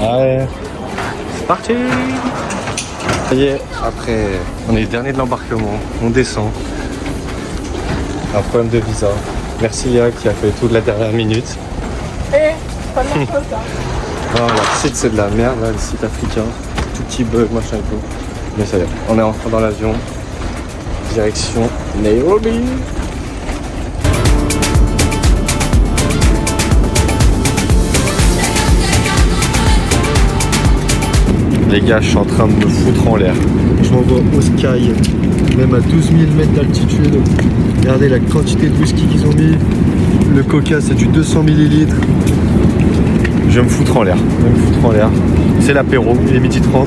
Ouais. C'est parti. Ça y est, après, on est le dernier de l'embarquement. On descend. Un problème de visa. Merci Léa qui a fait tout de la dernière minute. Pas de ma faute, hein. Non, le site c'est de la merde, là, le site africain. Tout petit bug, machin et tout. Mais ça y est, on est enfin dans l'avion. Direction Nairobi. Les gars, je suis en train de me foutre en l'air. Je m'envoie au sky, même à 12 000 mètres d'altitude. Regardez la quantité de whisky qu'ils ont mis. Le coca, c'est du 200 ml. Je vais me foutre en l'air. C'est l'apéro, il est 12h30.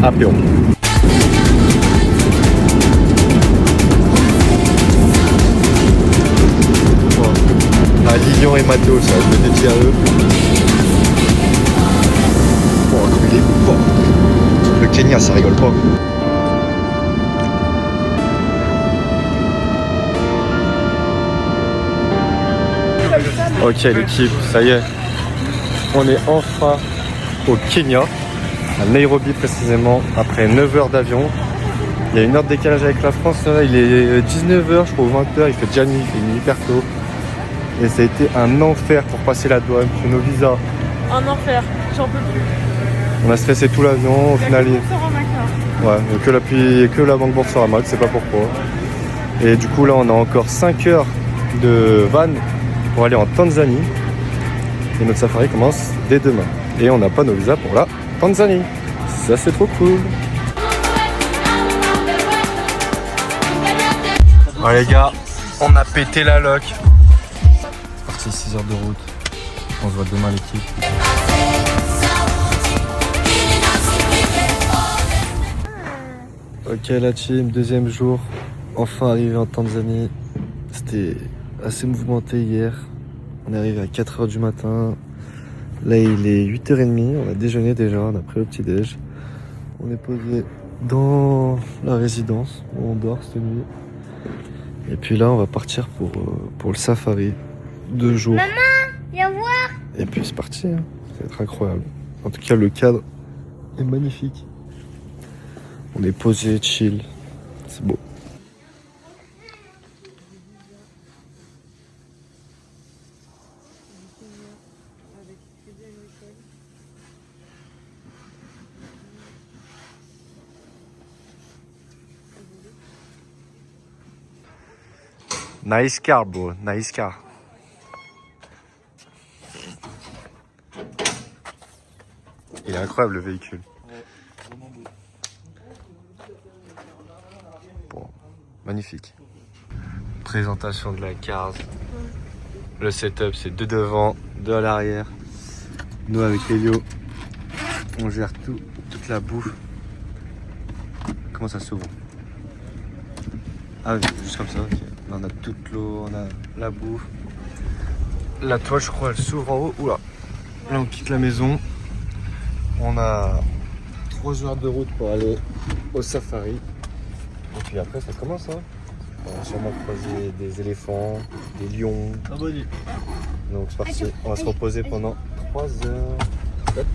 Apéro. À Lilian et Mathéo, ça, je me dédie à eux. Oh, comme il est fort. Le Kenya, ça rigole pas. Ok l'équipe, ça y est. On est enfin au Kenya, à Nairobi précisément, après 9 heures d'avion. Il y a une heure de décalage avec la France, là, il est 19h, je crois, 20h, il fait déjà nuit, il fait nuit hyper tôt. Et ça a été un enfer pour passer la douane, pour nos visas. Un enfer, j'en peux plus. On a stressé tout l'avion, au final. Ouais, que la banque Boursorama, je sais pas pourquoi. Et du coup là on a encore 5 heures de van pour aller en Tanzanie. Et notre safari commence dès demain. Et on n'a pas nos visas pour la Tanzanie. Ça c'est trop cool. Bon les gars, on a pété la loc. C'est parti 6 heures de route. On se voit demain l'équipe. Ok la team, deuxième jour, enfin arrivé en Tanzanie. C'était assez mouvementé hier. On est arrivé à 4h du matin. Là il est 8h30, on a déjeuné déjà, on a pris le petit déj. On est posé dans la résidence où on dort cette nuit. Et puis là on va partir pour le safari. 2 jours. Maman, viens voir. Et puis c'est parti, hein. Ça va être incroyable. En tout cas le cadre est magnifique. On est posé, chill, c'est beau. Nice car, bro, nice car. Il est incroyable le véhicule. Bon, magnifique. Présentation de la carte. Le setup c'est 2 devant, 2 à l'arrière. Nous avec Elio, on gère tout, toute la bouffe. Comment ça s'ouvre? Ah oui, juste comme ça, ok. Là, on a toute l'eau, on a la bouffe. La toile je crois elle s'ouvre en haut. Oula. Là on quitte la maison. On a 3 heures de route pour aller au safari. Et puis après ça commence hein. On va sûrement croiser des éléphants, des lions. Donc c'est parti, on va se reposer pendant 3 heures. Hop.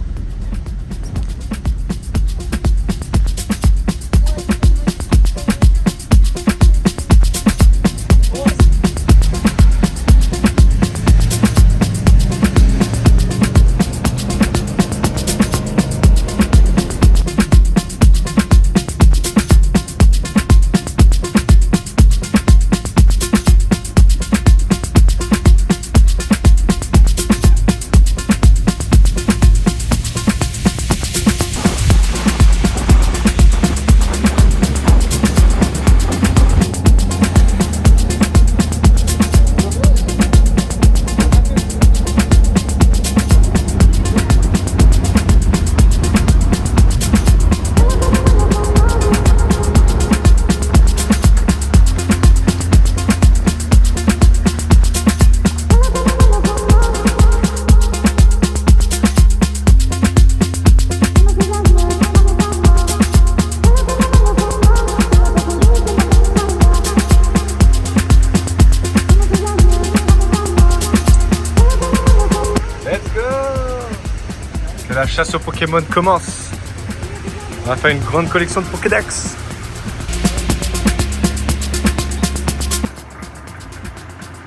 la chasse aux Pokémon commence. On va faire une grande collection de Pokédex.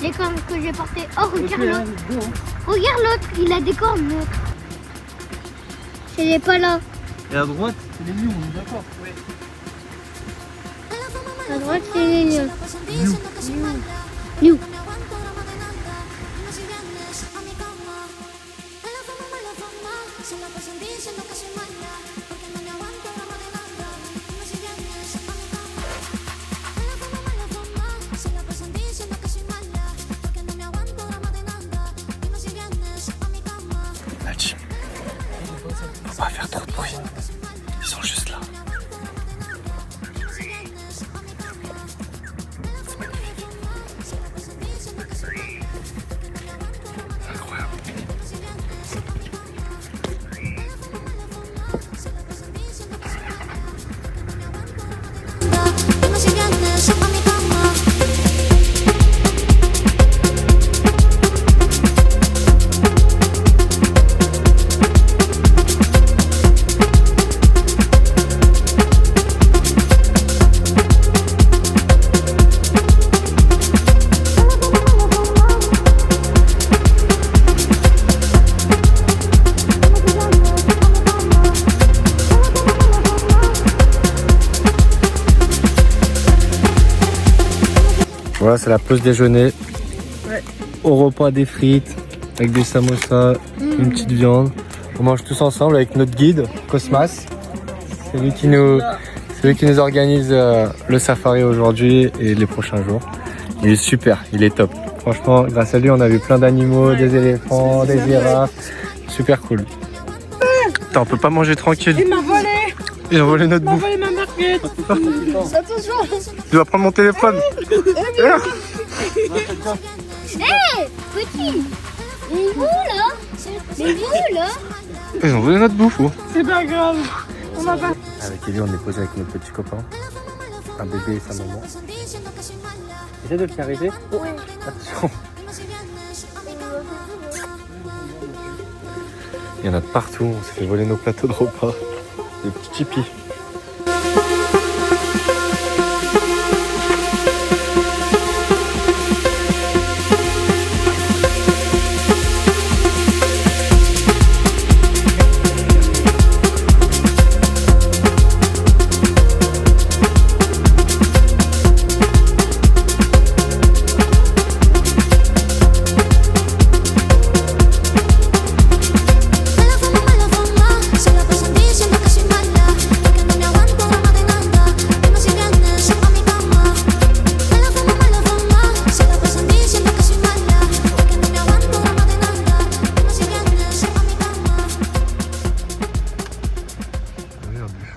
Les cornes que j'ai portées. Oh, regarde l'autre. Regarde l'autre, il a des cornes, l'autre. C'est les pas là. Et à droite, c'est les lions, on est d'accord? Oui. À droite, c'est les lions. Lions. La team. Faut pas faire trop de bruit. Ils sont juste là. Incroyable. Voilà, c'est la pause déjeuner. Ouais. Au repas des frites, avec des samosas, une petite viande. On mange tous ensemble avec notre guide, Cosmas. C'est lui qui nous organise le safari aujourd'hui et les prochains jours. Il est super, il est top. Franchement, grâce à lui, on a vu plein d'animaux, des éléphants, des girafes. Super cool. Attends, on peut pas manger tranquille. Il m'a volé. Il a volé notre Il m'a bouffe. volé ma marquette. Attention. Tu vas prendre mon téléphone. Hé, petit. Mais vous là? Mais vous là? Ils ont volé notre bouffe. Oh. C'est pas grave. On va pas. Avec Ellie, on est posé avec notre petit copain. Un bébé et sa maman. Essaye de le caresser. Oui. Attention. Il y en a de partout. On s'est fait voler nos plateaux de repas. Des petits chippies.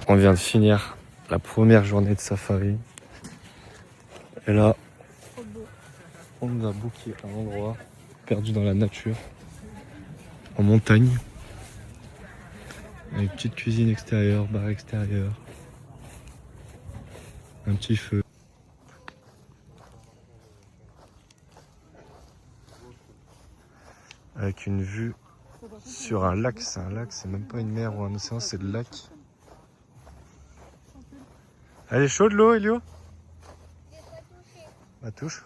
On vient de finir la première journée de safari. Et là, on nous a booké un endroit perdu dans la nature, en montagne. Avec petite cuisine extérieure, bar extérieur, un petit feu. Avec une vue sur un lac. C'est un lac, c'est même pas une mer ou un océan, c'est le lac. Elle est chaude l'eau, Elio? La touche.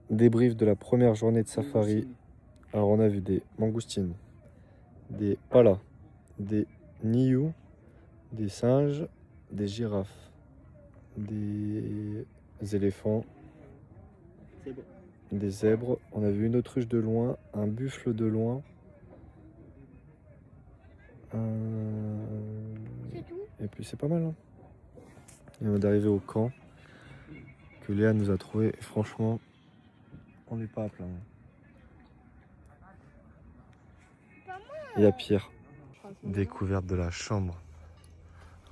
Débrief de la première journée de safari. Alors on a vu des mangoustines, des palas, des nious, des singes, des girafes, des éléphants, des zèbres. On a vu une autruche de loin, un buffle de loin. C'est tout. Et puis c'est pas mal. Hein. Et on est arrivé au camp que Léa nous a trouvé. Et franchement, on n'est pas à plaindre. Il y a pire. Découverte de la chambre.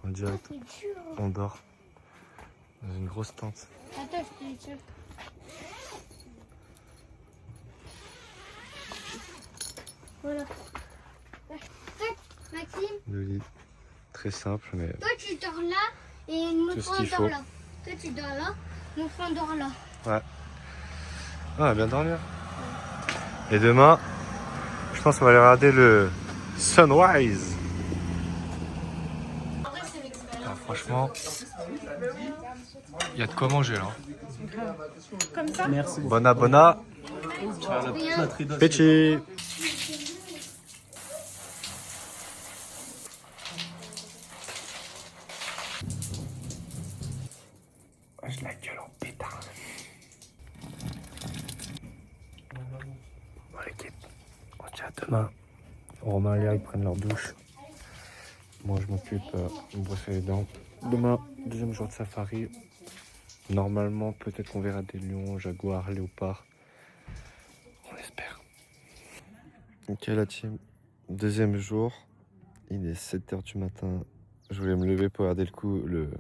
En direct, on dort dans une grosse tente. Attends, je te dis ça. Voilà. Tac, Maxime, Le lit, très simple, mais toi tu dors là Et nous Tout ce on qu'il dort faut. là. Toi tu dors là, nous on dort là. Ouais. Ah, bien dormir. Et demain, je pense qu'on va aller regarder le sunrise. Ah, franchement, il y a de quoi manger là. Comme ça. Merci. Bona bona. Rien. Petit. Je la gueule en pétard. Bon l'équipe, on se dit à demain. Romain et Léa ils prennent leur douche. Moi je m'occupe de me brosser les dents. Demain, deuxième jour de safari. Normalement peut-être qu'on verra des lions, jaguars, léopards. On espère. Ok la team, deuxième jour. Il est 7h du matin. Je voulais me lever pour regarder le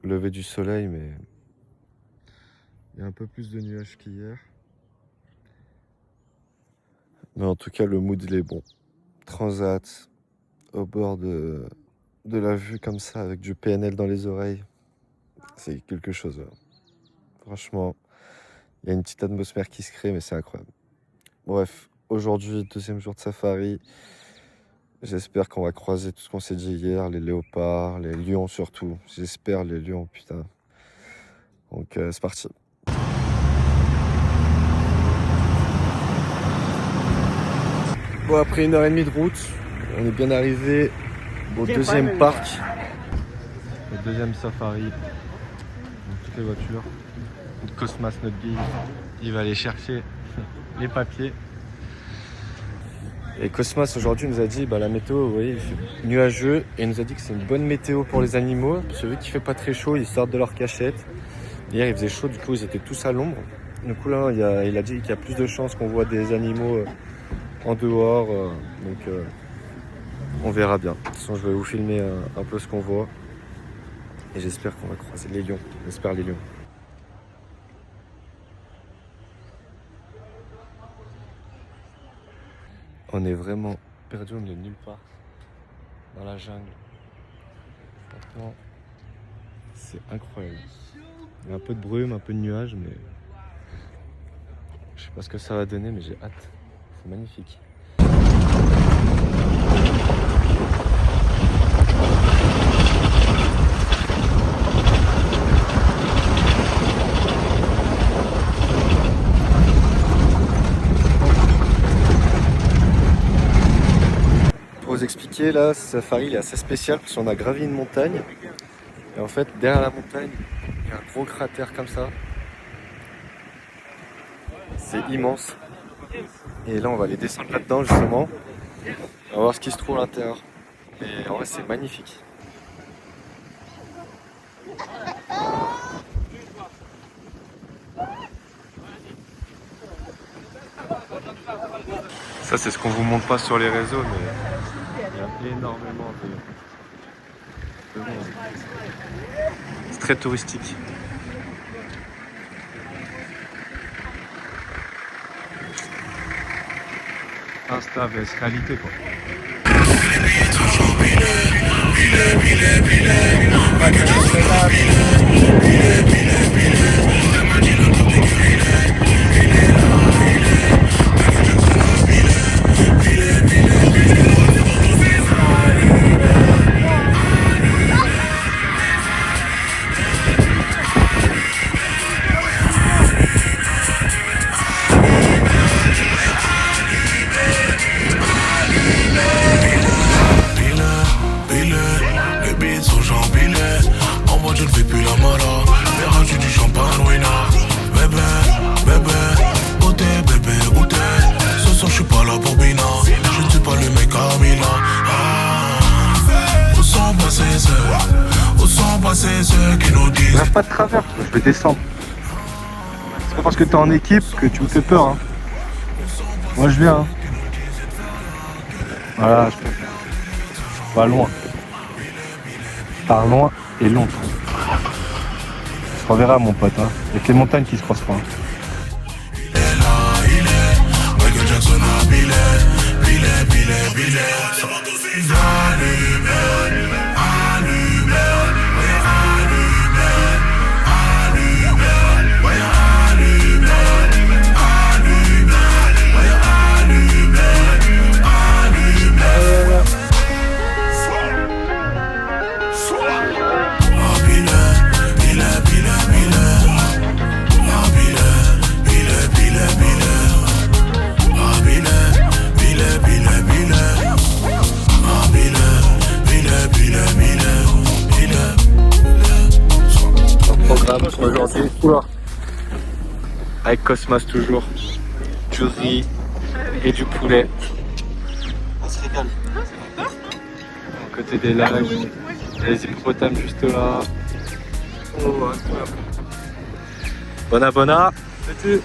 lever du soleil mais il y a un peu plus de nuages qu'hier. Mais en tout cas, le mood, il est bon. Transat, au bord de la vue comme ça, avec du PNL dans les oreilles. C'est quelque chose. Franchement, il y a une petite atmosphère qui se crée, mais c'est incroyable. Bref, aujourd'hui, deuxième jour de safari. J'espère qu'on va croiser tout ce qu'on s'est dit hier, les léopards, les lions surtout. J'espère les lions, putain. Donc, c'est parti. Bon, après 1h30 de route, on est bien arrivé au deuxième parc, au deuxième safari. Donc, toutes les voitures. Cosmas, notre guide, il va aller chercher les papiers. Et Cosmas aujourd'hui nous a dit la météo, vous voyez, il fait nuageux et il nous a dit que c'est une bonne météo pour les animaux. Parce que vu qu'il fait pas très chaud, ils sortent de leur cachette. Hier il faisait chaud, du coup ils étaient tous à l'ombre. Du coup là, il a dit qu'il y a plus de chances qu'on voit des animaux en dehors, donc on verra bien. De toute façon, je vais vous filmer un peu ce qu'on voit et j'espère qu'on va croiser les lions. J'espère les lions. On est vraiment perdu au milieu de nulle part, dans la jungle. Franchement, c'est incroyable. Il y a un peu de brume, un peu de nuages, mais je sais pas ce que ça va donner, mais j'ai hâte. C'est magnifique. Pour vous expliquer, là, ce safari il est assez spécial parce qu'on a gravi une montagne. Et en fait, derrière la montagne, il y a un gros cratère comme ça. C'est immense. Et là, on va aller descendre là-dedans, justement. On va voir ce qui se trouve à l'intérieur. Et en vrai, c'est magnifique. Ça, c'est ce qu'on vous montre pas sur les réseaux, mais il y a énormément de monde. C'est très touristique. Insta vs réalité quoi. Bref, pas de travers, je vais descendre. C'est pas parce que t'es en équipe que tu me fais peur. Hein. Moi je viens. Hein. Voilà, je préfère. Pas loin. Par loin et long. On se reverra mon pote. Hein. Il y a que les montagnes qui se croisent pas. Hein. parti. Oula. Avec Cosmas toujours. Du riz et du poulet. On se régale. À côté des lacs. Les hippopotames juste là. Oh, incroyable. Bona bona. Petit.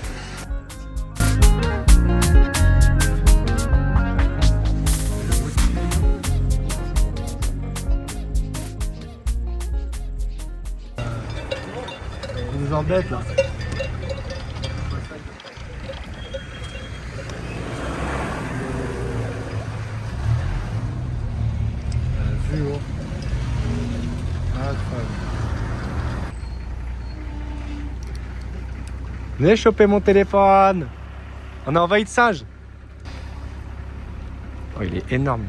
On nous embête là. Vue haut. Incroyable. Venez choper mon téléphone. On a envahi de singe. Oh, il est énorme.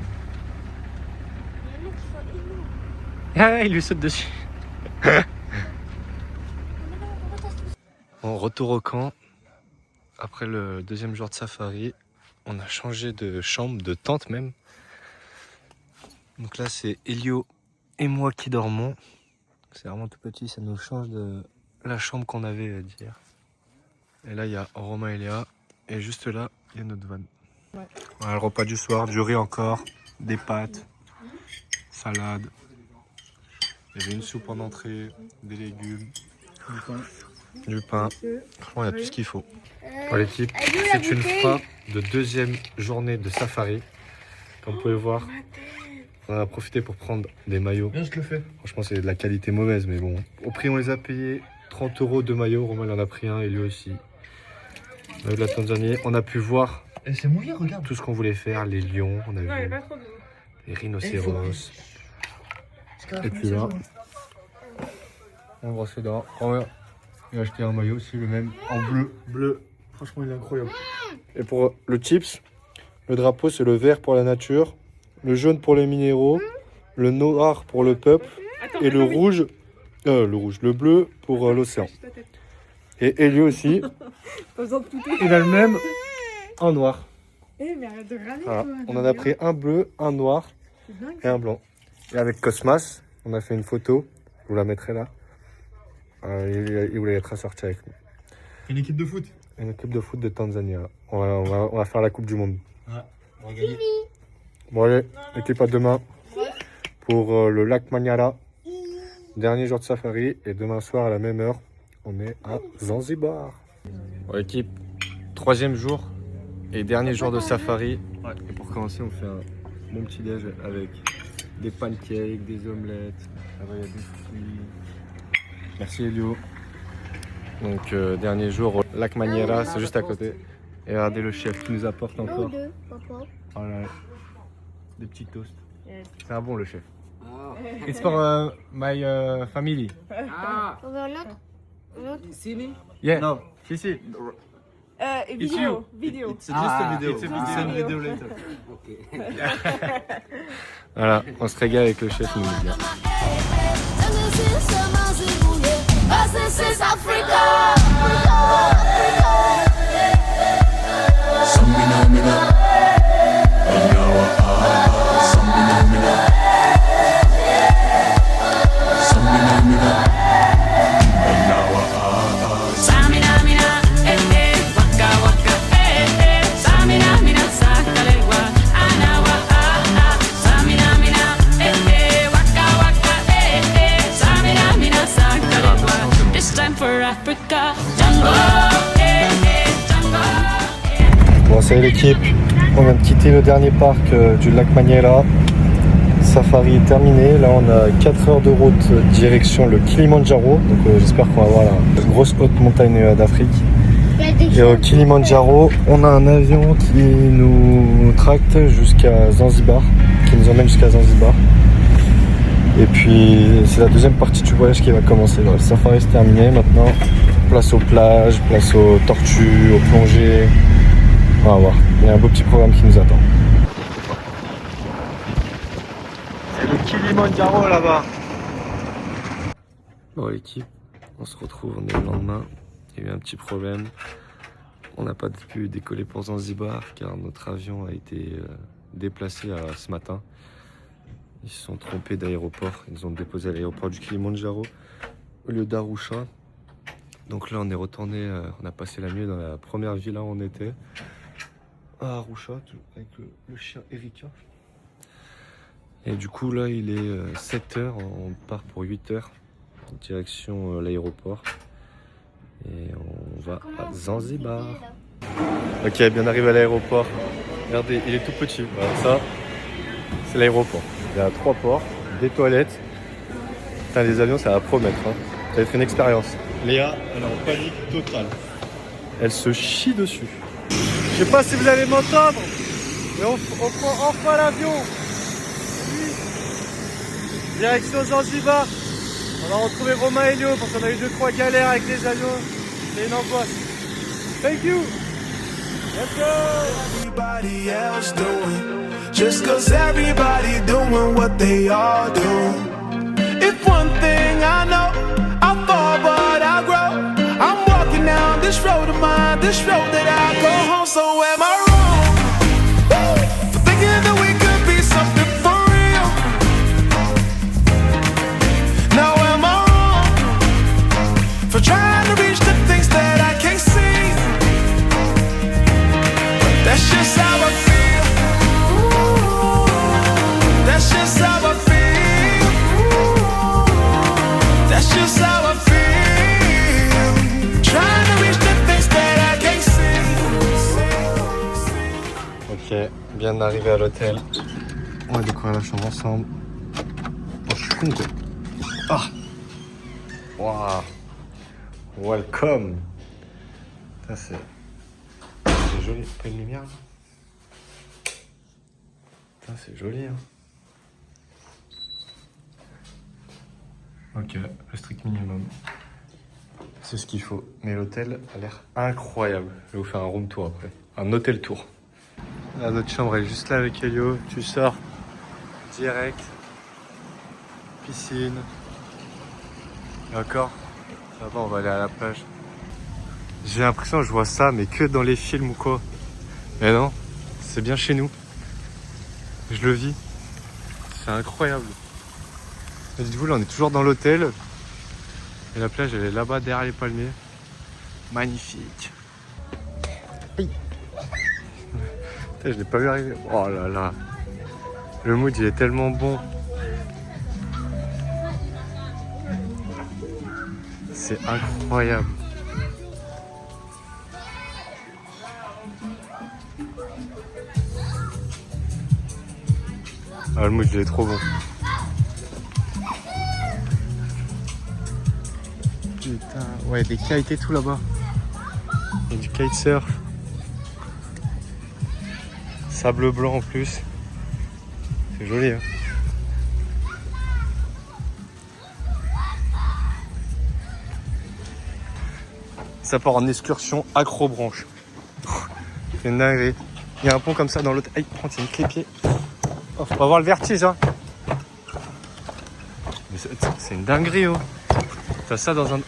Ah, il lui saute dessus. Bon, retour au camp. Après le deuxième jour de safari, on a changé de chambre, de tente même. Donc là, c'est Elio et moi qui dormons. C'est vraiment tout petit, ça nous change de la chambre qu'on avait d'hier. Et là, il y a Romain et Léa. Et juste là, il y a notre van. Ouais. Voilà, le repas du soir, du riz encore, des pâtes, salade. Il y avait une soupe en entrée, des légumes, du pain. Franchement, il y a tout ce qu'il faut. Bon, l'équipe, c'est une fin de deuxième journée de safari. Comme vous pouvez voir, on a profité pour prendre des maillots. Viens, je te le fais. Franchement, c'est de la qualité mauvaise, mais bon. Au prix, on les a payés 30 € de maillots. Romain il en a pris un et lui aussi. On a eu de la Tanzanie. On a pu voir Et c'est mouillé, regarde. tout ce qu'on voulait faire. Les lions, on a Non, il est vu pas trop doux. les rhinocéros. Et puis là, on va se dehors. Romain, il a acheté un maillot aussi, le même en bleu. Bleu. Franchement, il est incroyable. Et pour le chips, le drapeau, c'est le vert pour la nature, le jaune pour les minéraux, le noir pour le peuple Attends, et le rouge, le bleu pour l'océan. Et Elio aussi, Pas besoin de touter. il a le même en noir. Eh, mais arrête de râler, Voilà. toi. On en a pris un bleu, un noir C'est dingue. et un blanc. Et avec Cosmas, on a fait une photo, je vous la mettrai là. Il voulait être assorti avec nous. Une équipe de foot. Une équipe de foot de Tanzanie. Là. On va faire la Coupe du Monde. Ouais, on va gagner. Bon allez, équipe à demain pour le lac Manyara. Dernier jour de safari et demain soir à la même heure, on est à Zanzibar. Bon équipe, troisième jour et dernier jour de safari. Ouais. Et pour commencer, on fait un bon petit déj avec des pancakes, des omelettes, là-bas il y a des fruits. Merci Elio. Donc dernier jour au lac Manyara, c'est juste à côté. Et regardez le chef qui nous apporte encore. Voilà, des petits toasts. Yes. C'est un bon le chef. It's for my family. On veut un autre? Yeah. No. Si. Vidéo. Vidéo. It's just a video. it's a We'll send video later. Voilà, on se régale avec le chef, il nous dit bien. This is Africa. Bon, salut l'équipe, on vient de quitter le dernier parc du lac Manyara. Safari est terminé, là on a 4 heures de route direction le Kilimandjaro. Donc j'espère qu'on va voir la grosse haute montagne d'Afrique. Et au Kilimandjaro, on a un avion qui nous tracte jusqu'à Zanzibar, qui nous emmène jusqu'à Zanzibar. Et puis c'est la deuxième partie du voyage qui va commencer. Le safari est terminé, maintenant place aux plages, place aux tortues, aux plongées. On va voir, il y a un beau petit programme qui nous attend. C'est le Kilimandjaro là-bas. Bon l'équipe, on se retrouve, on est le lendemain. Il y a eu un petit problème. On n'a pas pu décoller pour Zanzibar car notre avion a été déplacé ce matin. Ils se sont trompés d'aéroport. Ils nous ont déposé à l'aéroport du Kilimandjaro au lieu d'Arusha. Donc là on est retourné, on a passé la nuit dans la première villa où on était, à Arusha, avec le chien Erika. Et du coup là il est 7h, on part pour 8h, direction l'aéroport. Et on va à Zanzibar. Ok, bien arrivé à l'aéroport. Regardez, il est tout petit. Voilà, ça, c'est l'aéroport. Il y a 3 ports, des toilettes. Putain, les avions, ça va promettre. Hein. Ça va être une expérience. Léa, elle est en panique totale. Elle se chie dessus. Je sais pas si vous allez m'entendre, mais on prend enfin l'avion. Oui. Direction Zanzibar. On va retrouver Romain et Elio parce qu'on a eu 2-3 galères avec les avions. C'est une angoisse. Thank you. Let's go. Everybody else doing, just cause everybody doing what they all do. If one thing I know, I fall but I grow. I'm walking down this road of mine, this road that I go home. So am I wrong? For thinking that we could be something for real? Now am I wrong? For trying to reach the things that I can't see? That's just how I feel. That's just how I feel. That's just how I feel. Trying to reach the things that I can't see. Ok, bien arrivé à l'hôtel. On va découvrir la chambre ensemble. Oh, je suis con quoi. Ah. Waouh. Welcome. Ça c'est joli. Pas une lumière là. Putain, c'est joli hein. Ok, le strict minimum. C'est ce qu'il faut. Mais l'hôtel a l'air incroyable. Je vais vous faire un room tour après. Un hôtel tour. Là, notre chambre est juste là avec Elio. Tu sors direct. Piscine. Et encore, ça va, on va aller à la plage. J'ai l'impression que je vois ça, mais que dans les films ou quoi. Mais non, c'est bien chez nous. Je le vis. C'est incroyable. Et dites-vous, là, on est toujours dans l'hôtel. Et la plage, elle est là-bas, derrière les palmiers. Magnifique. Aïe. Putain, je l'ai pas vu arriver. Oh là là. Le mood, il est tellement bon. C'est incroyable. Ah, le mood, il est trop bon. Putain, ouais, des kites et tout là-bas. Il y a du kitesurf. Sable blanc en plus. C'est joli, hein. Ça part en excursion accrobranche. C'est une dinguerie. Il y a un pont comme ça dans l'autre. Aïe, prends, c'est une clé-pied. Oh, faut pas avoir le vertige, hein. Mais c'est une dinguerie, oh. T'as ça dans un...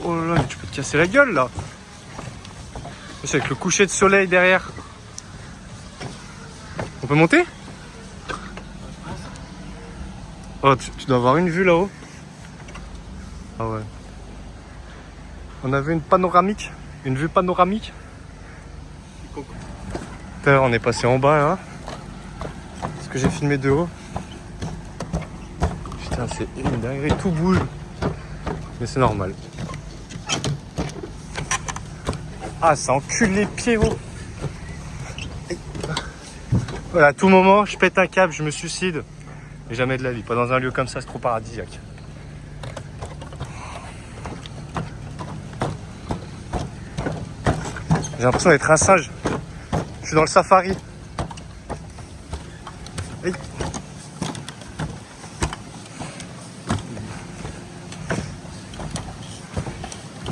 Oh là là, mais tu peux te casser la gueule, là. C'est avec le coucher de soleil derrière. On peut monter? Oh, tu dois avoir une vue là-haut. Ah ouais. On avait une panoramique. Une vue panoramique. Putain, on est passé en bas, là. Parce que j'ai filmé de haut. Putain, c'est une dinguerie. Tout bouge. Mais c'est normal. Ah, ça encule les pieds, oh. Voilà, à tout moment, je pète un câble, je me suicide. Et jamais de la vie. Pas dans un lieu comme ça, c'est trop paradisiaque. J'ai l'impression d'être un singe. Je suis dans le safari. Hey.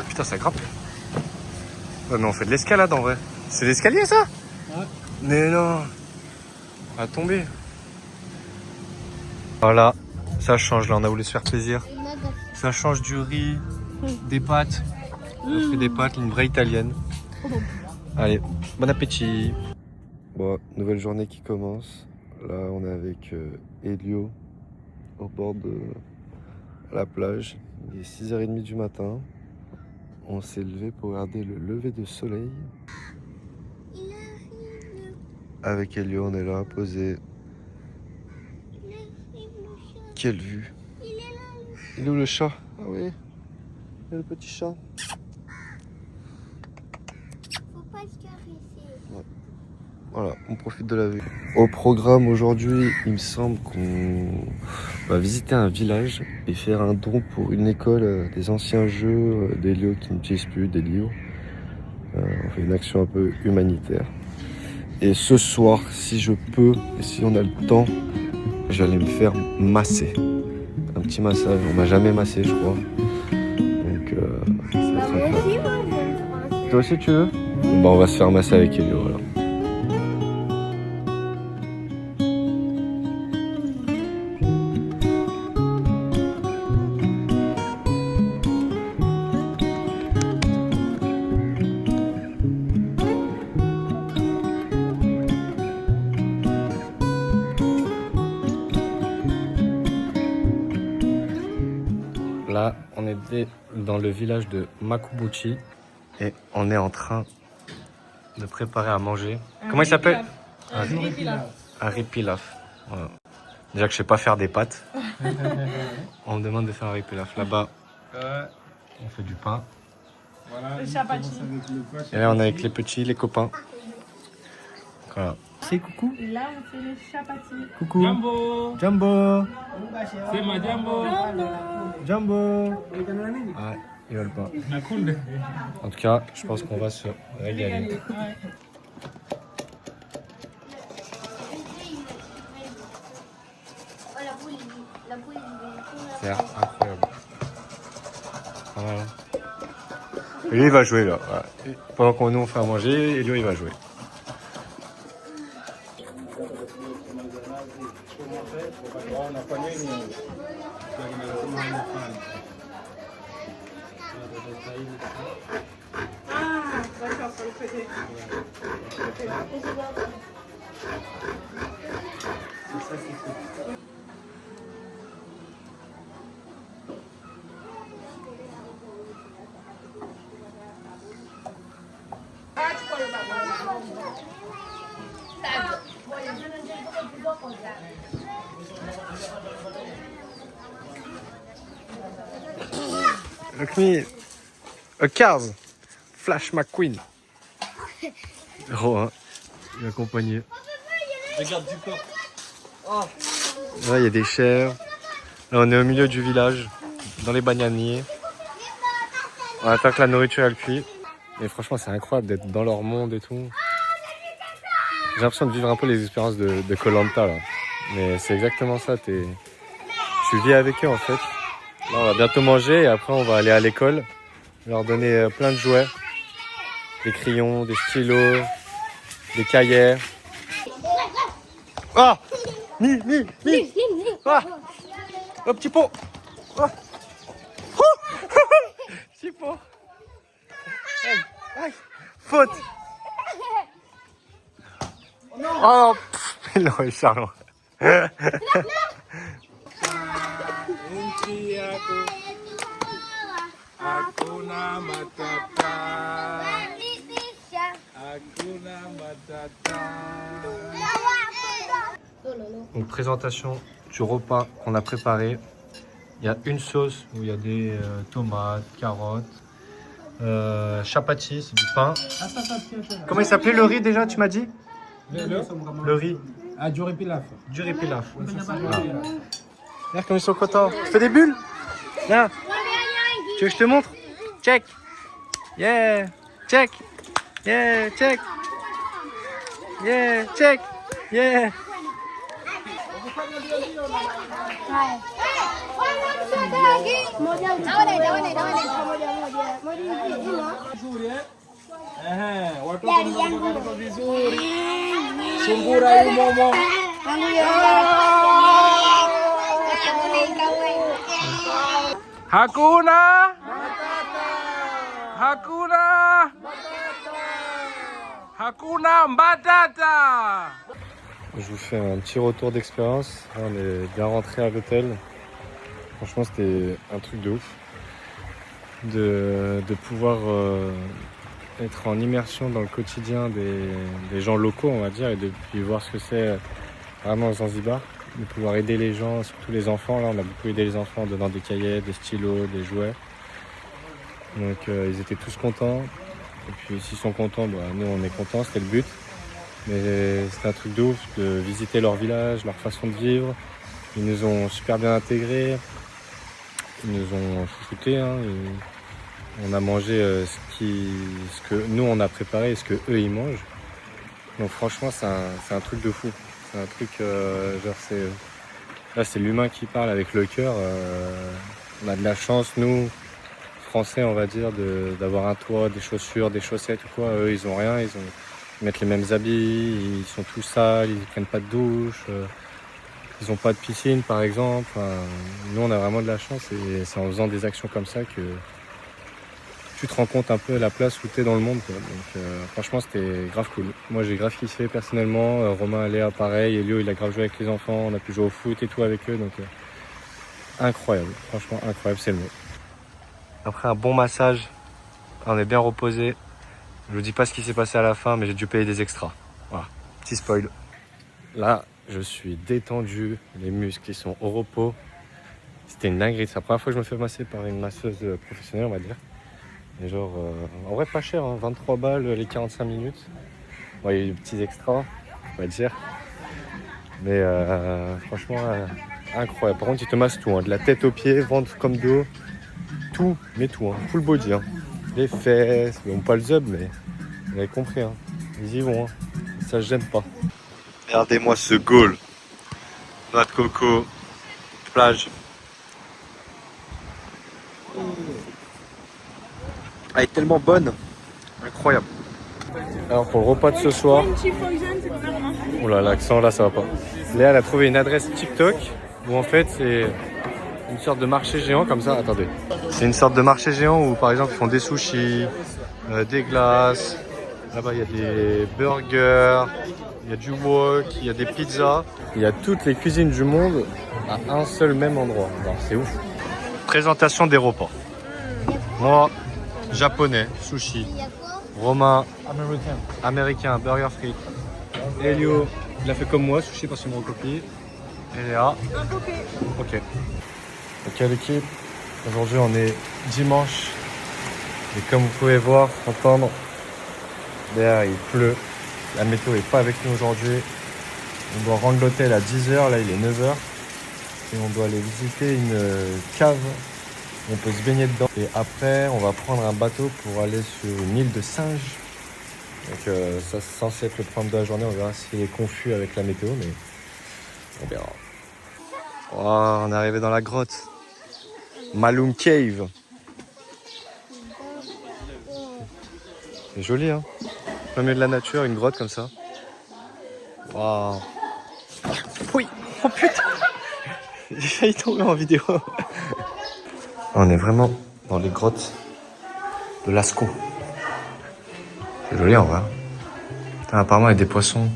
Putain, ça grimpe. Ouais, mais on fait de l'escalade en vrai. C'est l'escalier ça? Ouais. Mais non. À tomber. Voilà, ça change là, on a voulu se faire plaisir. Ça change du riz, des pâtes. On fait des pâtes, une vraie italienne. Allez, bon appétit. Bon, nouvelle journée qui commence. Là, on est avec Elio au bord de la plage. Il est 6h30 du matin. on s'est levé pour regarder le lever de soleil. Avec Elio, on est là, posé. Quelle vue! Il est où le chat? Ah oui, il y a le petit chat. Faut pas se caresser. Voilà, on profite de la vue. Au programme aujourd'hui, il me semble qu'on va visiter un village et faire un don pour une école des anciens jeux d'Elio qui n'utilisent plus des livres. On fait une action un peu humanitaire. Et ce soir, si je peux et si on a le temps, j'allais me faire masser. Un petit massage. On m'a jamais massé, je crois. Donc, ça va être Moi sympa. aussi, moi, je vais me faire. Toi aussi, tu veux? Bon, bah, on va se faire masser avec Elio, voilà. Là, on est dans le village de Makubuchi et on est en train de préparer à manger. Comment il s'appelle? Un riz pilaf. Voilà. Déjà que je sais pas faire des pâtes. On me demande de faire un riz pilaf. Là-bas, on fait du pain. Le chapati. Et là, on est avec les petits, les copains. Voilà. C'est coucou. Et là, on fait le chapati. Coucou. Jumbo, Jumbo. c'est ma Jumbo. Jumbo. Ouais, ils veulent pas. Nakunde. En tout cas, je pense qu'on va se régaler. Oh, la boule, C'est incroyable. Pas mal, hein. Et lui, il va jouer là. Voilà. Et pendant qu'on nous on fait à manger, et lui, il va jouer. Ah, d'accord, sur le côté. Look me. A cars. Flash McQueen. Gros, hein. Il est accompagné. Regarde du corps. Là, il y a des chèvres. Là, on est au milieu du village, dans les bananiers. On attend que la nourriture elle cuit. Et franchement, c'est incroyable d'être dans leur monde et tout. J'ai l'impression de vivre un peu les expériences de Koh-Lanta là. Mais c'est exactement ça. Je vis avec eux en fait. Là, on va bientôt manger et après, on va aller à l'école. Leur donner plein de jouets. Des crayons, des stylos, des cahiers. Ah! Mi! Ah! Oh, petit pot! Ah! Petit pot! Aïe! Aïe! Faute! Oh! Non, il est charmant. Hakuna matata. Hakuna matata. Donc présentation du repas qu'on a préparé. Il y a une sauce où il y a des tomates, carottes, chapati, c'est du pain. Comment il s'appelait le riz déjà, tu m'as dit? Le riz. Ah, du riz pilaf. Du riz pilaf. Regarde comme ils sont contents. Tu fais des bulles? Là. Tu veux que je te montre? Check. Yeah. Check. Yeah. Check. Yeah. Check. Yeah. Watoto wako vizuri. Sungura yumo. Hakuna Matata. Je vous fais un petit retour d'expérience. Là, on est bien rentré à l'hôtel. Franchement, c'était un truc de ouf. de pouvoir être en immersion dans le quotidien des gens locaux, on va dire, et de puis voir ce que c'est vraiment Zanzibar, de pouvoir aider les gens, surtout les enfants. Là, on a beaucoup aidé les enfants en donnant des cahiers, des stylos, des jouets. Donc ils étaient tous contents. Et puis s'ils sont contents, bah, nous on est contents, c'était le but. Mais c'était un truc de ouf de visiter leur village, leur façon de vivre. Ils nous ont super bien intégrés. Ils nous ont chouchoutés. Hein. On a mangé ce que nous on a préparé et ce que eux ils mangent. Donc franchement c'est un truc de fou. C'est un truc genre là c'est l'humain qui parle avec le cœur. On a de la chance nous Français on va dire d'avoir un toit, des chaussures, des chaussettes ou quoi. Eux ils ont rien, ils mettent les mêmes habits, ils sont tous sales, ils prennent pas de douche. Ils n'ont pas de piscine par exemple. Nous on a vraiment de la chance et c'est en faisant des actions comme ça que tu te rends compte un peu à la place où tu es dans le monde, quoi. Donc franchement c'était grave cool. Moi j'ai grave kiffé personnellement, Romain, Léa pareil, Elio il a grave joué avec les enfants, on a pu jouer au foot et tout avec eux, donc incroyable, franchement incroyable, c'est le mot. Après un bon massage, on est bien reposé. Je vous dis pas ce qui s'est passé à la fin, mais j'ai dû payer des extras. Voilà, petit spoil. Là je suis détendu, les muscles ils sont au repos. C'était une dinguerie, c'est la première fois que je me fais masser par une masseuse professionnelle on va dire. Et genre, en vrai pas cher, hein, 23 balles les 45 minutes. Bon, il y a eu des petits extras, on va dire. Mais franchement, incroyable. Par contre, ils te massent tout, hein, de la tête aux pieds, ventre comme dos. Tout, mais tout, hein, full body. Hein. Les fesses, ils n'ont pas le zub, mais vous avez compris. Hein. Ils y vont, hein. Ça se gêne pas. Regardez-moi ce goal. Noix de coco, plage. Elle est tellement bonne, incroyable. Alors pour le repas de ce soir, oula l'accent là ça va pas. Léa elle a trouvé une adresse TikTok où en fait c'est une sorte de marché géant comme ça. Attendez, c'est une sorte de marché géant où par exemple ils font des sushis, des glaces. Là-bas il y a des burgers, il y a du wok, il y a des pizzas. Il y a toutes les cuisines du monde à un seul même endroit. Alors, c'est ouf. Présentation des repas. Moi. Japonais, sushi. Romain, américain, burger frites. Elio, il a fait comme moi, sushi parce qu'il me recopie. Et Léa, un poké. Ok. Ok l'équipe, aujourd'hui on est dimanche. Et comme vous pouvez voir, entendre, derrière il pleut. La météo est pas avec nous aujourd'hui. On doit rendre l'hôtel à 10h, là il est 9h. Et on doit aller visiter une cave. On peut se baigner dedans et après on va prendre un bateau pour aller sur une île de singes. Donc ça c'est censé être le programme de la journée, on verra s'il est confus avec la météo mais on verra. Oh, on est arrivé dans la grotte. Maloum Cave. C'est joli hein. Au milieu de la nature, une grotte comme ça. Waouh. Oui. Oh putain. J'ai failli tomber en vidéo. On est vraiment dans les grottes de Lascaux. C'est joli en vrai. Apparemment il y a des poissons.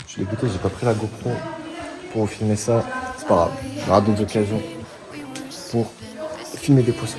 Je l'ai goûté, j'ai pas pris la GoPro pour vous filmer ça. C'est pas grave. On aura d'autres occasions pour filmer des poissons.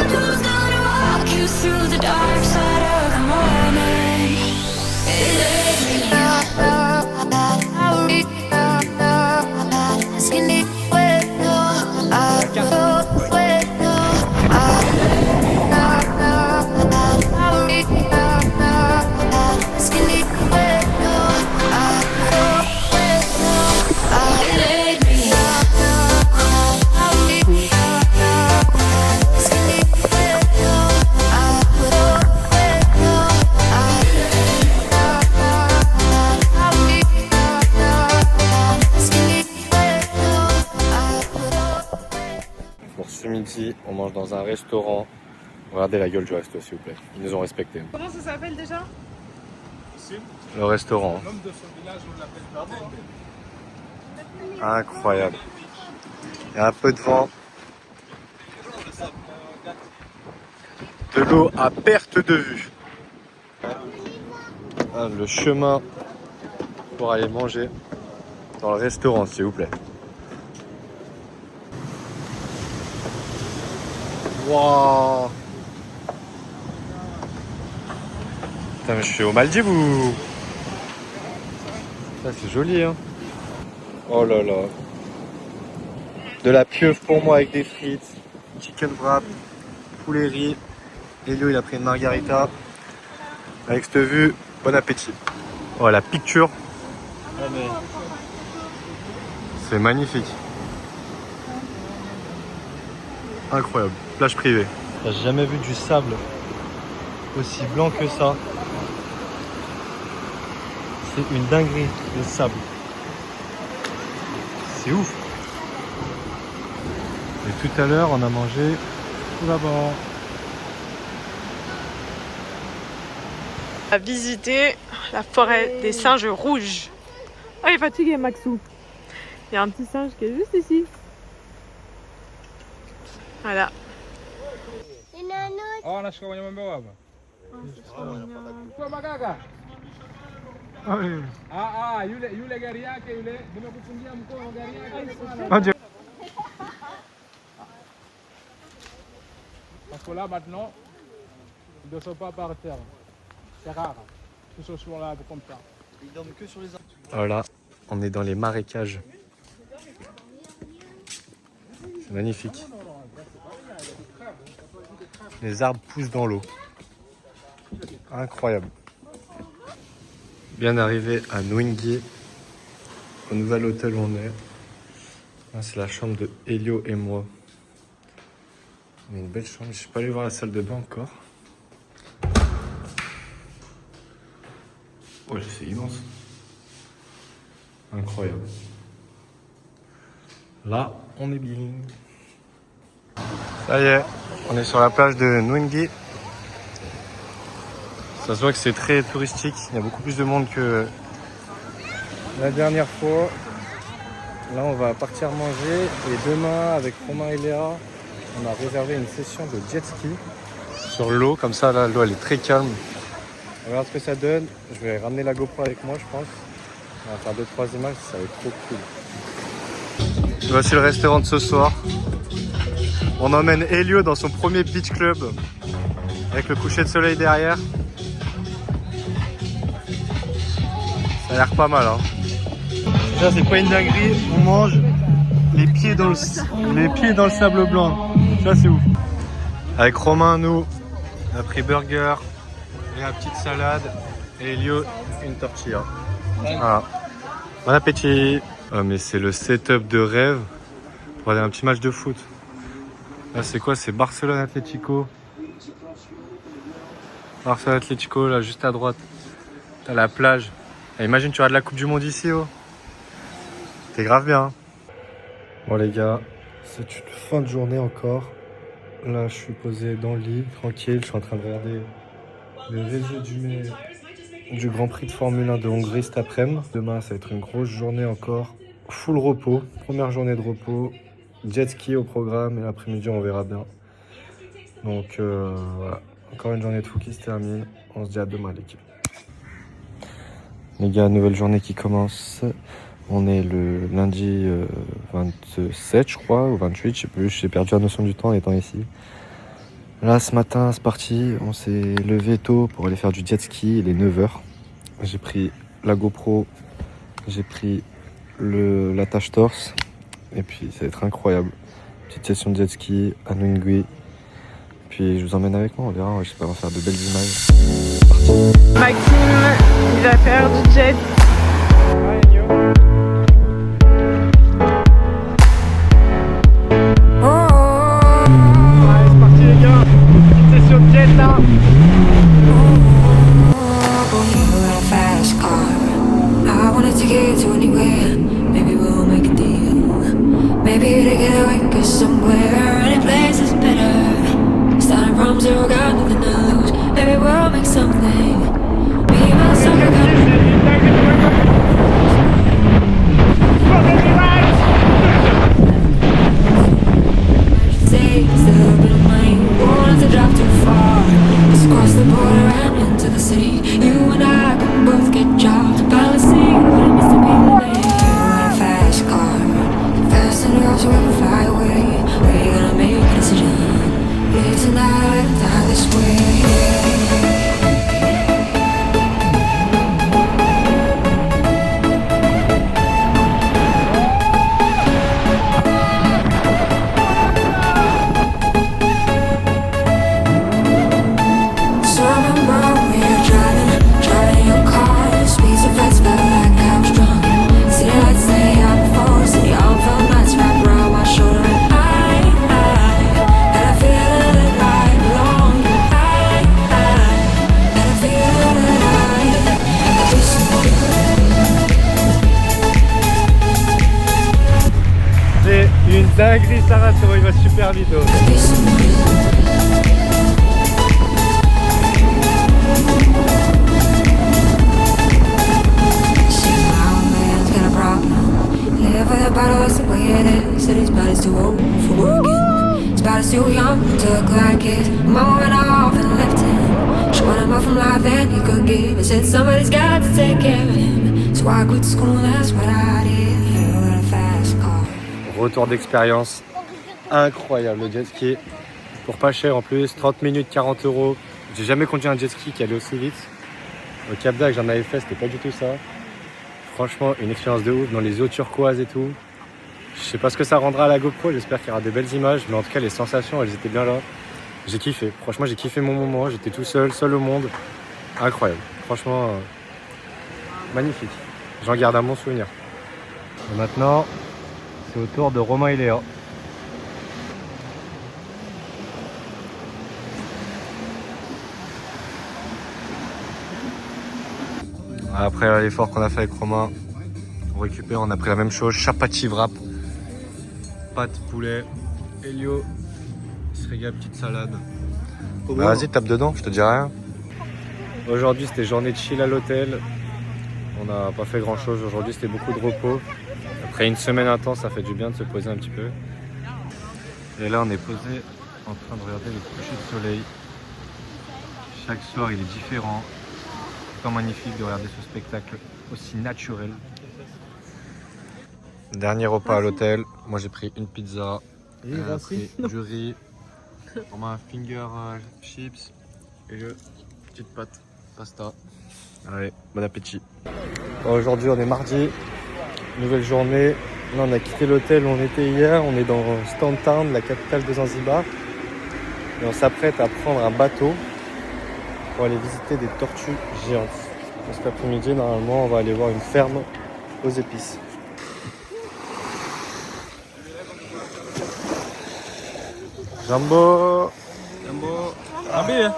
Who's on mange dans un restaurant. Regardez la gueule du resto, s'il vous plaît. Ils nous ont respectés. Comment ça s'appelle déjà? Le restaurant. L'homme de son village, on l'appelle Tende. Incroyable. Il y a un peu de vent. De l'eau à perte de vue. Ah, le chemin pour aller manger dans le restaurant, s'il vous plaît. Wow. Putain, mais je suis aux Maldives ou... Ça c'est joli hein. Oh là là. De la pieuvre pour moi avec des frites, chicken wrap, poulet riz. Elio il a pris une margarita. Avec cette vue, bon appétit. Oh la picture. C'est magnifique. Incroyable. Plage privée. J'ai jamais vu du sable aussi blanc que ça. C'est une dinguerie le sable. C'est ouf. Et tout à l'heure on a mangé tout là-bas. On a visité la forêt des singes rouges. Oh, il est fatigué, Maxou. Il y a un petit singe qui est juste ici. Voilà. Oh, nashika kwenye mambo hapa. Kwa magaka. Yule gari yake yule nimekufungia mkono gari yake. Parce que là maintenant, ils ne sont pas par terre. C'est rare. Tous ce soir là comme ça. Ils dorment que sur les arbres. Voilà, on est dans les marécages. C'est magnifique. Les arbres poussent dans l'eau. Incroyable. Bien arrivé à Nwingi, au nouvel hôtel où on est. Là, c'est la chambre de Elio et moi. On a une belle chambre. Je suis pas allé voir la salle de bain encore. Oh, c'est immense. Incroyable. Là, on est bien. Ça y est, on est sur la plage de Nwingi. Ça se voit que c'est très touristique. Il y a beaucoup plus de monde que la dernière fois. Là, on va partir manger. Et demain, avec Romain et Léa, on a réservé une session de jet ski sur l'eau. Comme ça, là, l'eau, elle est très calme. On verra ce que ça donne. Je vais ramener la GoPro avec moi, je pense. On va faire 2-3 images, ça va être trop cool. Voici le restaurant de ce soir. On emmène Elio dans son premier beach club avec le coucher de soleil derrière. Ça a l'air pas mal hein. Ça c'est pas une dinguerie, on mange les pieds dans le sable blanc. Ça c'est ouf. Avec Romain, nous, on a pris burger et la petite salade. Et Elio, une tortilla. Voilà. Bon appétit. Oh, mais c'est le setup de rêve pour aller à un petit match de foot. Là c'est quoi? C'est Barcelone Atlético. Barcelone Atlético là juste à droite. T'as la plage. Et imagine tu regardes la Coupe du Monde ici oh. T'es grave bien hein. Bon les gars, c'est une fin de journée encore. Là je suis posé dans le lit, tranquille. Je suis en train de regarder le résumé du Grand Prix de Formule 1 de Hongrie cet après-midi. Demain ça va être une grosse journée encore. Full repos, première journée de repos. Jet ski au programme et l'après-midi on verra bien. Donc voilà, encore une journée de fou qui se termine. On se dit à demain l'équipe. Les gars, nouvelle journée qui commence. On est le lundi 27 je crois, ou 28, je sais plus, j'ai perdu la notion du temps en étant ici. Là ce matin c'est parti, on s'est levé tôt pour aller faire du jet ski, il est 9h. J'ai pris la GoPro, j'ai pris la tâche torse, et puis ça va être incroyable. Petite session de jet ski à Nwingi. Puis je vous emmène avec moi, on verra, j'espère faire de belles images. C'est parti. Maxime, il va faire du jet. C'est parti les gars, petite session de jet là. I wanted to get to anywhere. Maybe we'll make a deal. Maybe together we go somewhere. Any place is better. dinguerie, Sarah, il va super vite. Oh. Live with a bottle, that's the way it is. Said his body's too old for working. His body's too young to look like it. Mama went off and left him. Showing him up from life that he could give. He said somebody's got to take care of him. So I quit school, that's what I did. Here with a fast car. Retour d'expérience incroyable, le jet ski. Pour pas cher en plus, 30 minutes, 40 €. J'ai jamais conduit un jet ski qui allait aussi vite. Au Cap d'Agde, j'en avais fait, c'était pas du tout ça. Franchement, une expérience de ouf dans les eaux turquoises et tout. Je sais pas ce que ça rendra à la GoPro, j'espère qu'il y aura des belles images, mais en tout cas les sensations, elles étaient bien là. J'ai kiffé, franchement j'ai kiffé mon moment, j'étais tout seul au monde. Incroyable, franchement magnifique. J'en garde un bon souvenir. Et maintenant, c'est au tour de Romain et Léa. Après l'effort qu'on a fait avec Romain, on récupère, on a pris la même chose, chapati wrap, pâte poulet, Elio, il se régale, petite salade. Bah, vas-y, tape dedans, je te dis rien. Aujourd'hui c'était journée de chill à l'hôtel, on n'a pas fait grand chose aujourd'hui, c'était beaucoup de repos. Après une semaine intense, ça fait du bien de se poser un petit peu. Et là on est posé en train de regarder le coucher de soleil. Chaque soir il est différent. Magnifique de regarder ce spectacle aussi naturel. Dernier repas à l'hôtel, moi j'ai pris une pizza, pris du riz, on m'a un finger chips et une petite pâte pasta. Allez, bon appétit. Aujourd'hui on est mardi, nouvelle journée. Là on a quitté l'hôtel où on était hier, on est dans Stone Town, la capitale de Zanzibar. Et on s'apprête à prendre un bateau pour aller visiter des tortues géantes. Cet après-midi, normalement, on va aller voir une ferme aux épices. Jumbo. Jumbo. Abi.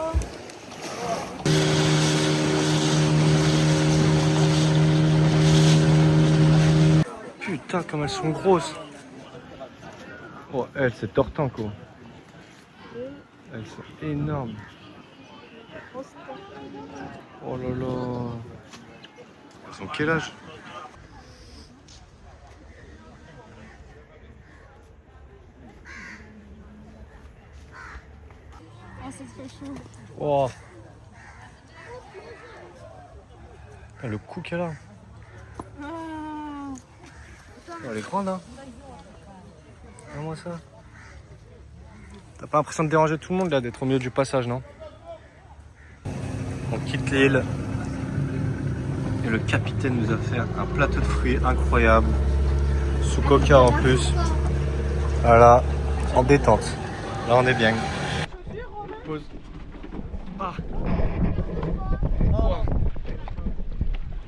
Putain, comme elles sont grosses. Oh, elles, c'est tortant, quoi. Elles sont énormes. Oh là là. Elles ont quel âge? Ah, c'est très chaud. Oh. Putain, le cou qu'elle a. Oh, elle est grande, hein. Regarde-moi ça. T'as pas l'impression de déranger tout le monde là, d'être au milieu du passage, non? On quitte l'île et le capitaine nous a fait un plateau de fruits incroyable, sous coca en plus. Voilà, en détente. Là on est bien. Pause. Ah.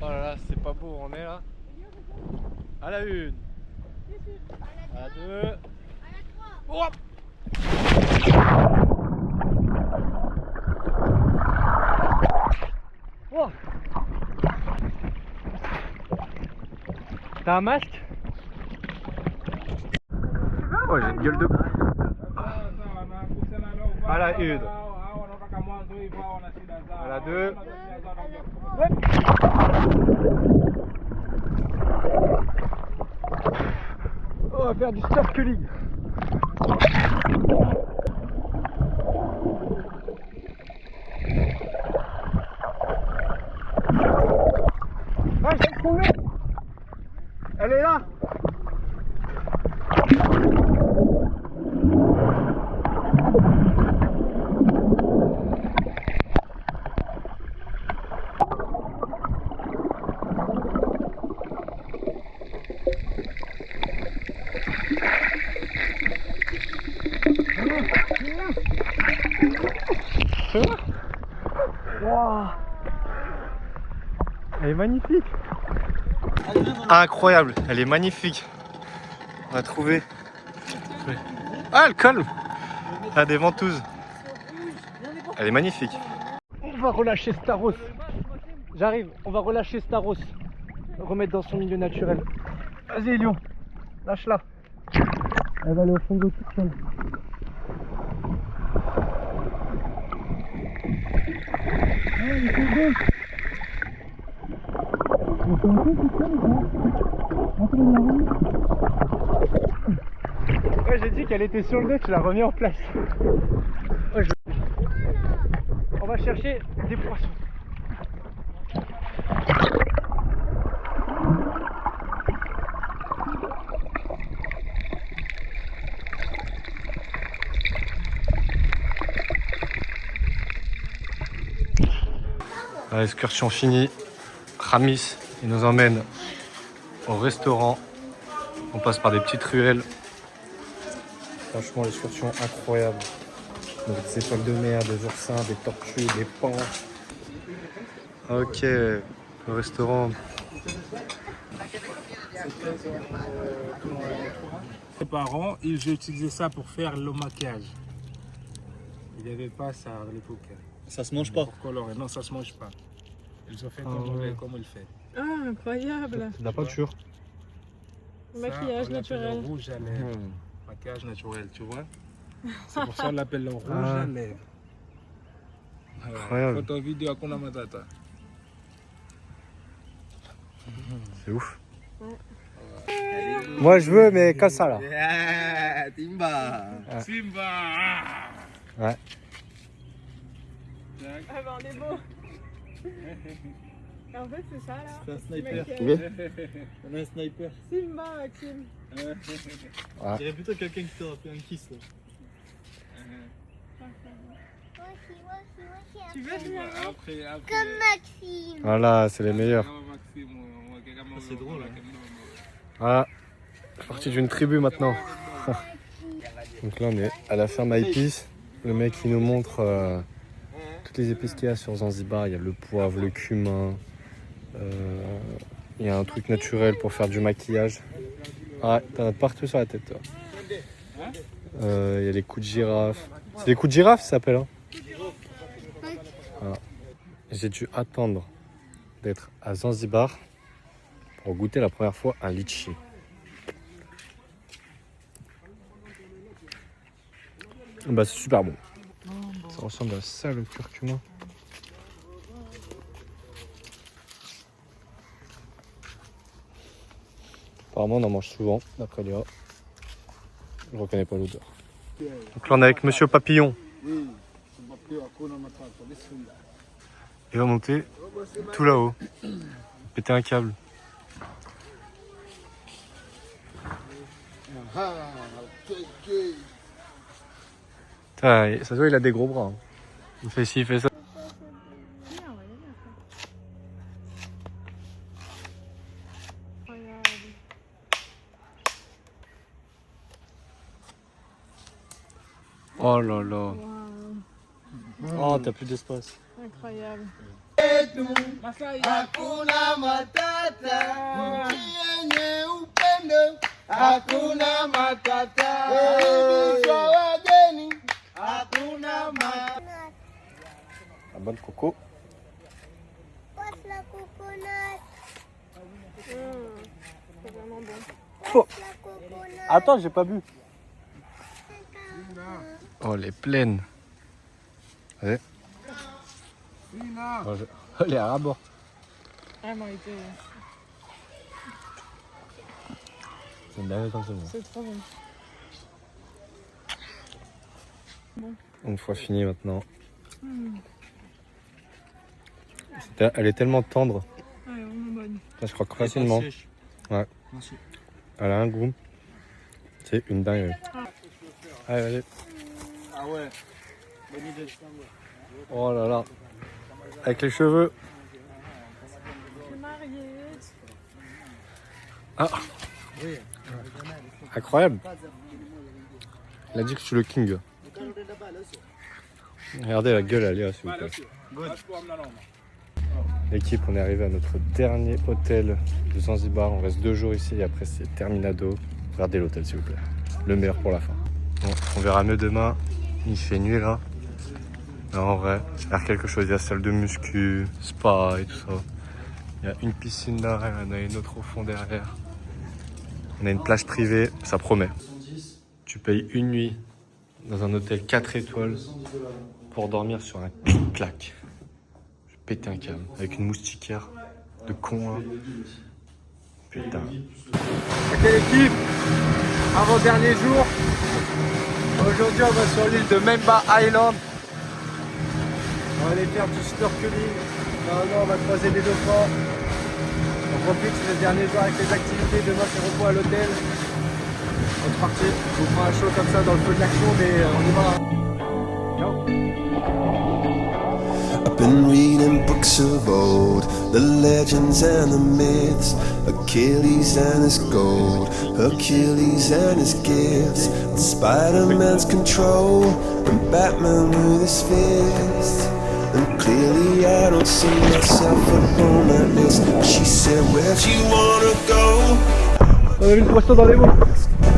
Oh là là, c'est pas beau, on est là. À la une. À la deux. Oh. Oh. T'as un masque? Oh, j'ai une gueule de... À la une. À la deux. Ouais. On va faire du snorkeling. Ah, j'ai trouvé. Elle est là. Wow. Elle est magnifique. Incroyable, elle est magnifique. On a trouvé. Ah, elle colle. Elle a des ventouses. Elle est magnifique. On va relâcher Staros. J'arrive, on va relâcher Staros. Remettre dans son milieu naturel. Vas-y, Lion. Lâche-la. Elle va aller au fond de l'eau toute seule. Ah, elle est tombée. Elle fait un peu toute seule ou pas? Attends, elle l'a remis. Ouais, j'ai dit qu'elle était sur le dos, tu l'as remis en place. Ouais, on va chercher des poissons. Excursion finie. Ramis, il nous emmène au restaurant. On passe par des petites ruelles. Franchement, l'excursion incroyable. Avec des étoiles de mer, des oursins, des tortues, des pans. Ok, le restaurant. Mes parents, ils utilisaient ça pour faire le maquillage. Il n'y avait pas ça à l'époque. Ça se mange pas. Pour colorer, non, ça se mange pas. Ils ont fait comme on le fait. Ah, incroyable. La peinture. Maquillage Ça, on naturel. l'appelle le rouge à lèvres. Maquillage naturel, tu vois. C'est pour ça qu'on l'appelle le rouge à lèvres. Incroyable. Photo vidéo Hakuna Matata. C'est ouf. Moi je veux, mais comme ça là. Yeah, Timba. Simba. Ouais. Ah bah on est beau. En fait c'est ça là. C'est un sniper. On a un sniper. Simba, Maxime. Je dirais plutôt quelqu'un qui t'aurait fait un kiss là. Tu veux venir avec? Après. Comme Maxime. Voilà, c'est les meilleurs. C'est drôle. Voilà. Je suis parti d'une tribu maintenant. Donc là on est à la ferme à épices. Le mec il nous montre toutes les épices qu'il y a sur Zanzibar. Il y a le poivre, le cumin. Il y a un truc naturel pour faire du maquillage. Ah, t'en as partout sur la tête toi. Il y a les coups de girafe. C'est les coups de girafe ça s'appelle hein. Voilà. J'ai dû attendre d'être à Zanzibar pour goûter la première fois un litchi. Bah c'est super bon. Ça ressemble à ça le curcuma. Apparemment on en mange souvent d'après Léa. Je reconnais pas l'odeur. Donc là on est avec Monsieur Papillon. Il va monter tout là-haut. Péter un câble. Putain, ça se voit il a des gros bras. Hein. Il fait ci, il fait ça. Oh là là. Oh, t'as plus d'espace. Incroyable. Hakuna matata, yenye upendo. Hakuna matata, kwa wageni. Hakuna matata. La bonne coco. Passe la coconut. C'est vraiment bon. Oh. La coconut. Attends, j'ai pas bu. Oh, les plaines. Allez. Oh, les arabes. Vraiment été. C'est dingue comme ça. C'est trop bon. Une fois fini maintenant. Elle est tellement tendre. Ouais, vraiment bonne. Là, je crois que facilement. Ouais. Merci. Elle a un goût. C'est une dingue. Allez, allez. Ah ouais. Bonne idée. Oh là là. Avec les cheveux. Je suis mariée. Ah. Incroyable. Il a dit que je suis le king. Regardez la gueule, Aléa, s'il vous plaît. L'équipe, on est arrivé à notre dernier hôtel de Zanzibar. On reste 2 jours ici et après c'est terminado. Regardez l'hôtel, s'il vous plaît. Le meilleur pour la fin. Bon, on verra mieux demain. Il fait nuit là. Mais en vrai, faire quelque chose. Il y a salle de muscu, spa et tout ça. Il y a une piscine derrière, il y en a une autre au fond derrière. On a une plage privée, ça promet. Tu payes une nuit dans un hôtel 4 étoiles pour dormir sur un clic-clac. Je vais péter un câble avec une moustiquaire de con là. Putain. Ok l'équipe, avant-dernier jour. Aujourd'hui on va sur l'île de Memba Island. On va aller faire du snorkeling. Normalement on va croiser des dauphins. On profite, c'est le dernier jour avec les activités. Demain c'est repos à l'hôtel. On est parti. Je vous prends un show comme ça dans le feu de l'action, mais on y va. I've been reading books of old, the legends and the myths, Achilles and his gold, Hercules and his gifts, Spider-Man's control, and Batman with his fist. And clearly I don't see myself alone like this. She said, where'd you wanna go? On a vu le poisson dans les mots.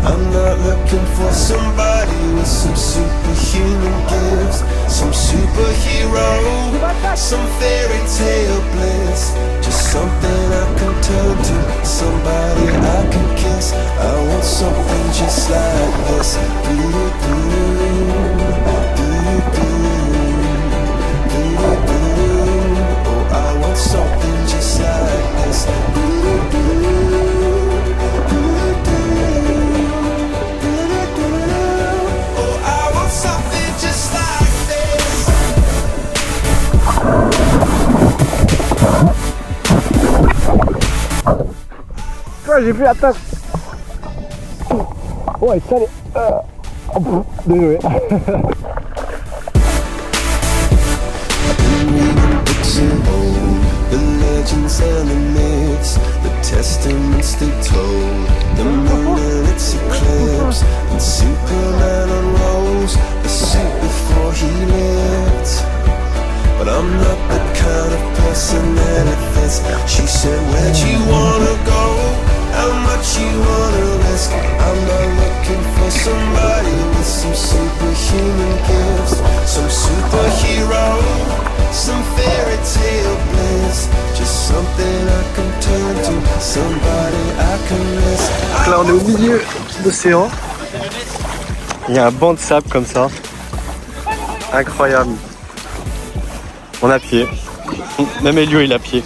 I'm not looking for somebody with some superhuman gifts, some superhero, some fairy tale bliss, just something I can turn to, somebody I can kiss. I want something just like this. Oh, I want something just like this. J'ai plus la place. Ouais, ça allait. Désolé. The legends and the myths, the testaments they told, the moon and its eclipse, and Superman unrolls the suit before he lived. But I'm not the kind of person that it fits. She said, where'd you wanna go? How much you wanna risk? I'm not looking for somebody with some superhuman gifts, some superhero, some fairy tale bliss, just something I can turn to, somebody I can miss. Donc là on est au milieu de l'océan. Il y a un banc de sable comme ça. Incroyable. On a pied. Même Elio il a pied.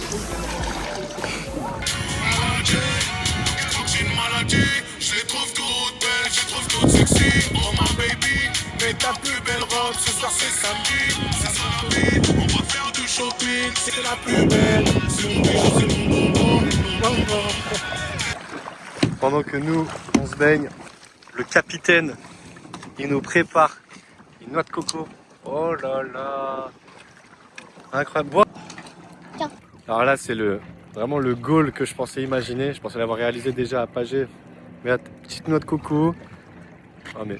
Pendant que nous on se baigne, le capitaine il nous prépare une noix de coco. Oh là là, incroyable. Alors là c'est vraiment le goal que je pensais imaginer. Je pensais l'avoir réalisé déjà à Pagé. Mais la petite noix de coco. Oh mais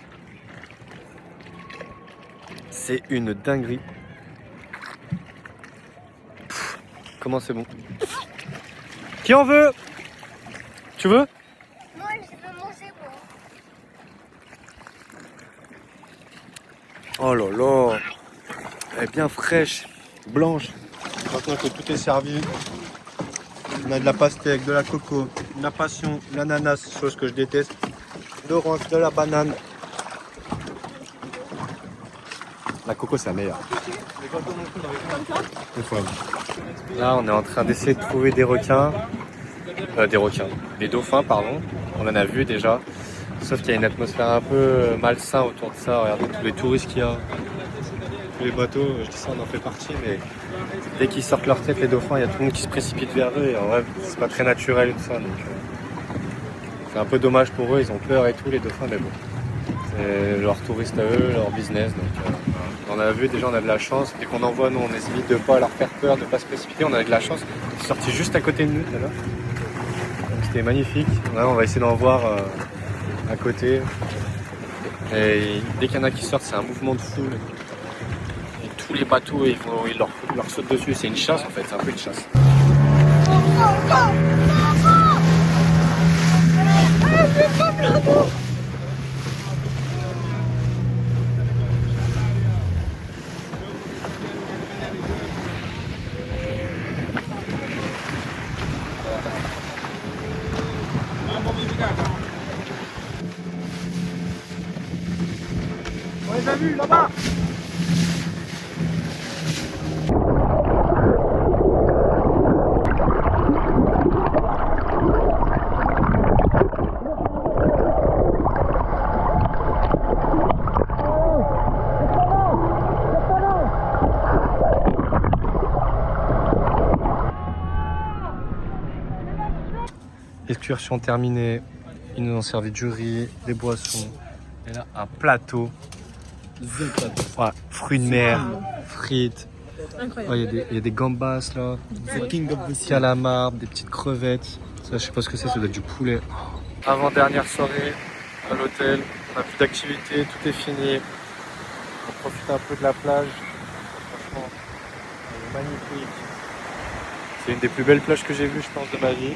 c'est une dinguerie. Pff, comment c'est bon. Qui en veut? Tu veux? Moi, je veux manger, moi. Oh là là, elle est bien fraîche, blanche. Maintenant que tout est servi, on a de la pastèque, de la coco, de la passion, de l'ananas, chose que je déteste, d'orange, de la banane. La coco c'est la meilleure. Là on est en train d'essayer de trouver des requins. Des dauphins pardon. On en a vu déjà. Sauf qu'il y a une atmosphère un peu malsain autour de ça. Regardez tous les touristes qu'il y a. Tous les bateaux, je dis ça on en fait partie, mais dès qu'ils sortent leur tête les dauphins, il y a tout le monde qui se précipite vers eux. Et en vrai c'est pas très naturel tout ça. Donc c'est un peu dommage pour eux, ils ont peur et tout les dauphins, mais bon. C'est leur touriste à eux, leur business. Donc on a vu déjà, on a de la chance. Dès qu'on en voit, nous on évite de pas leur faire peur, de pas se précipiter. On a de la chance. Ils sont sortis juste à côté de nous tout à l'heure. Donc c'était magnifique. Là, on va essayer d'en voir à côté. Et dès qu'il y en a qui sortent, c'est un mouvement de foule. Et tous les bateaux, ils leur sautent dessus. C'est une chasse en fait, c'est un peu une chasse. vu, là-bas. Excursion terminée. Ils nous ont servi du riz, des boissons. Et là, un plateau. Ouais, fruits de mer, frites. Incroyable. Il y a des gambas là, calamars, des petites crevettes. Ça, je sais pas ce que c'est, ça doit être du poulet. Avant-dernière soirée à l'hôtel. On n'a plus d'activité, tout est fini. On profite un peu de la plage. Franchement, elle est magnifique. C'est une des plus belles plages que j'ai vues, je pense, de ma vie.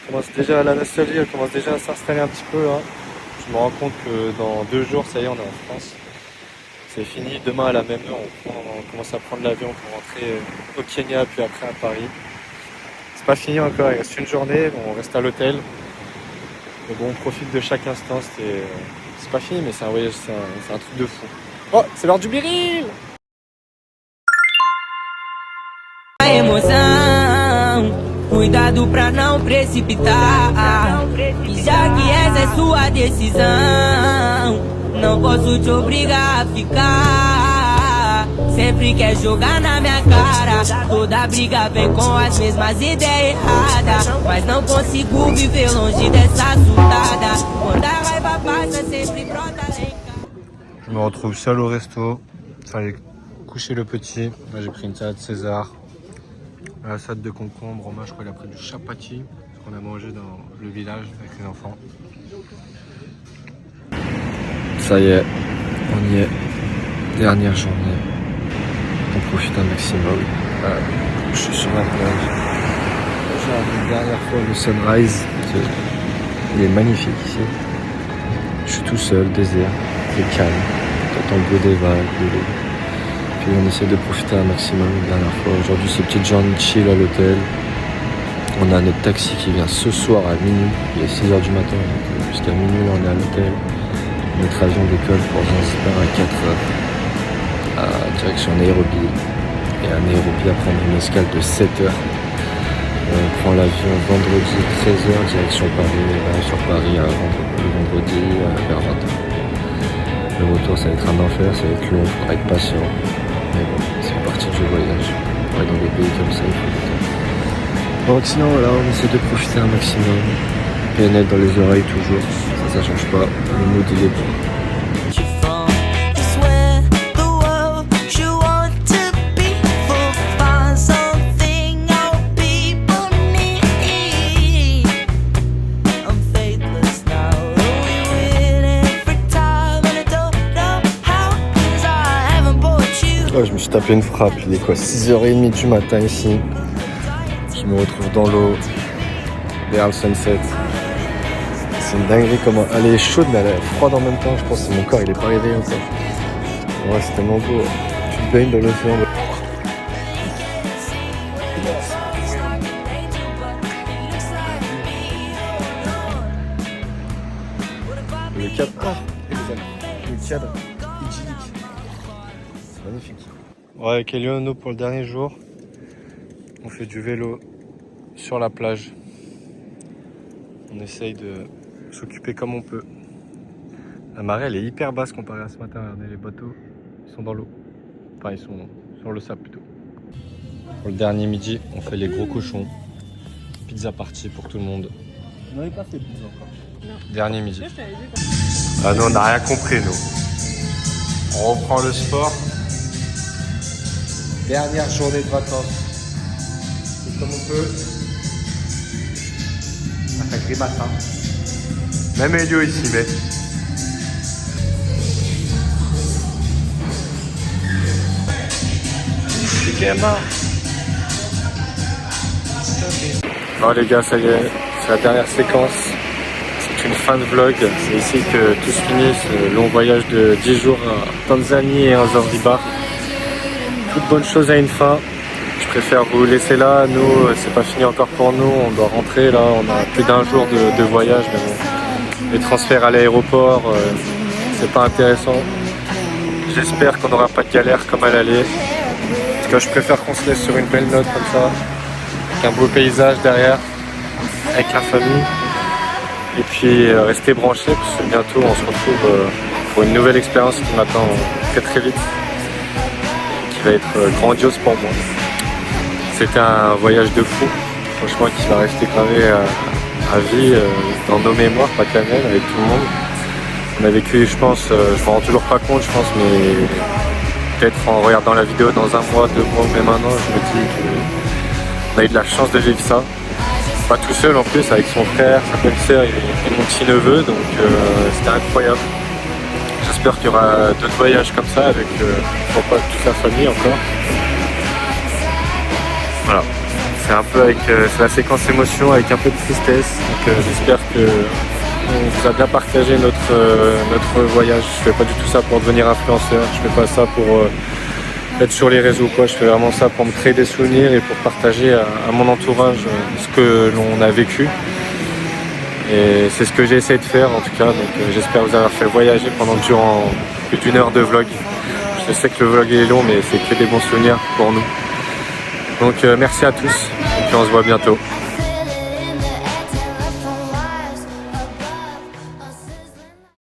Commence déjà, la nostalgie, elle commence déjà à s'installer un petit peu là. Je me rends compte que dans 2 jours, ça y est, on est en France. C'est fini. Demain à la même heure, on commence à prendre l'avion pour rentrer au Kenya, puis après à Paris. C'est pas fini encore, il reste une journée, on reste à l'hôtel. Mais bon, on profite de chaque instant. C'est pas fini, mais c'est un voyage, c'est un truc de fou. Oh, c'est l'heure du biril! Cuidado pra não precipitar. E já que essa é sua decisão, não posso te obrigar a ficar. Sempre quer jogar na minha cara. Toda briga vem com as mesmas ideias erradas. Mas não consigo viver longe dessa assustada. Quando a raiva passa, sempre brota lá em casa. Je me retrouve seul au resto. Fallait coucher le petit. Là, j'ai pris une salade César. La salade de concombre, Romain, je crois qu'il a pris du chapati, ce qu'on a mangé dans le village avec les enfants. Ça y est, on y est. Dernière journée. On profite un maximum. Je suis sur la plage. J'ai vu une dernière fois le sunrise. Il est magnifique ici. Je suis tout seul, désert, c'est calme. T'entends le bruit des vagues, de l'eau. Et on essaie de profiter un maximum la dernière fois. Aujourd'hui, c'est petite journée chill à l'hôtel. On a notre taxi qui vient ce soir à minuit. Il est 6h du matin, donc jusqu'à minuit, là, on est à l'hôtel. Notre avion décolle pour Zanzibar à 4h. Direction Nairobi. Et à Nairobi, après, on a une escale de 7h. On prend l'avion vendredi 13h, direction Paris. Et là, sur Paris, le vendredi vers 20h. Le retour, ça va être un enfer, ça va être long, il faudra être patient. Mais bon, c'est partir du voyage. Pour aller dans des pays comme ça, il faut du temps. Donc sinon, voilà, on essaie de profiter un maximum. PNL dans les oreilles toujours, ça change pas. Le mood, il est bon. Je me suis tapé une frappe, il est quoi, 6h30 du matin ici. Je me retrouve dans l'eau, vers le sunset. C'est une dinguerie comment elle est chaude mais elle est froide en même temps. Je pense que mon corps il est pas réveillé encore. Ouais, c'est tellement beau. Tu te baignes dans l'océan. Le cadre, le cadre idyllique. C'est magnifique. Ouais, avec Eliono pour le dernier jour, on fait du vélo sur la plage. On essaye de s'occuper comme on peut. La marée elle est hyper basse comparée à ce matin. Regardez, les bateaux ils sont dans l'eau. Enfin ils sont sur le sable plutôt. Pour le dernier midi, on fait les gros cochons. Pizza party pour tout le monde. On n'avait pas fait pizza encore. Non. Dernier midi. Ah non, on n'a rien compris nous. On reprend le sport. Dernière journée de vacances. C'est comme on peut. Ça fait grimace, hein. Même Elio ici, mais. C'est gamin. Bon les gars, ça y est, c'est la dernière séquence. C'est une fin de vlog. C'est ici que tout se finit, ce long voyage de 10 jours à Tanzanie et à Zanzibar. Toute bonne chose a une fin. Je préfère vous laisser là. Nous, c'est pas fini encore pour nous. On doit rentrer là. On a plus d'1 jour de voyage. Mais bon, Les transferts à l'aéroport, c'est pas intéressant. J'espère qu'on n'aura pas de galère comme à l'aller. En tout cas, je préfère qu'on se laisse sur une belle note comme ça, avec un beau paysage derrière, avec la famille. Et puis rester branché, parce que bientôt on se retrouve pour une nouvelle expérience qui m'attend très vite, qui va être grandiose pour moi. C'était un voyage de fou, franchement, qui va rester gravé à vie dans nos mémoires, pas que la mienne, avec tout le monde. On a vécu, je pense, je m'en rends toujours pas compte, je pense, mais peut-être en regardant la vidéo dans 1 mois, 2 mois, même 1 an, je me dis qu'on a eu de la chance de vivre ça. Pas tout seul en plus, avec son frère, sa belle-sœur et mon petit-neveu, donc c'était incroyable. J'espère qu'il y aura d'autres voyages comme ça avec pourquoi pas toute la famille encore. Voilà, c'est un peu avec c'est la séquence émotion avec un peu de tristesse. Donc j'espère que on vous a bien partagé notre voyage. Je fais pas du tout ça pour devenir influenceur, je fais pas ça pour être sur les réseaux ou quoi. Je fais vraiment ça pour me créer des souvenirs et pour partager à mon entourage ce que l'on a vécu. Et c'est ce que j'ai essayé de faire en tout cas. Donc j'espère vous avoir fait voyager durant plus d'1 heure de vlog. Je sais que le vlog est long, mais c'est que des bons souvenirs pour nous. Donc merci à tous et puis on se voit bientôt.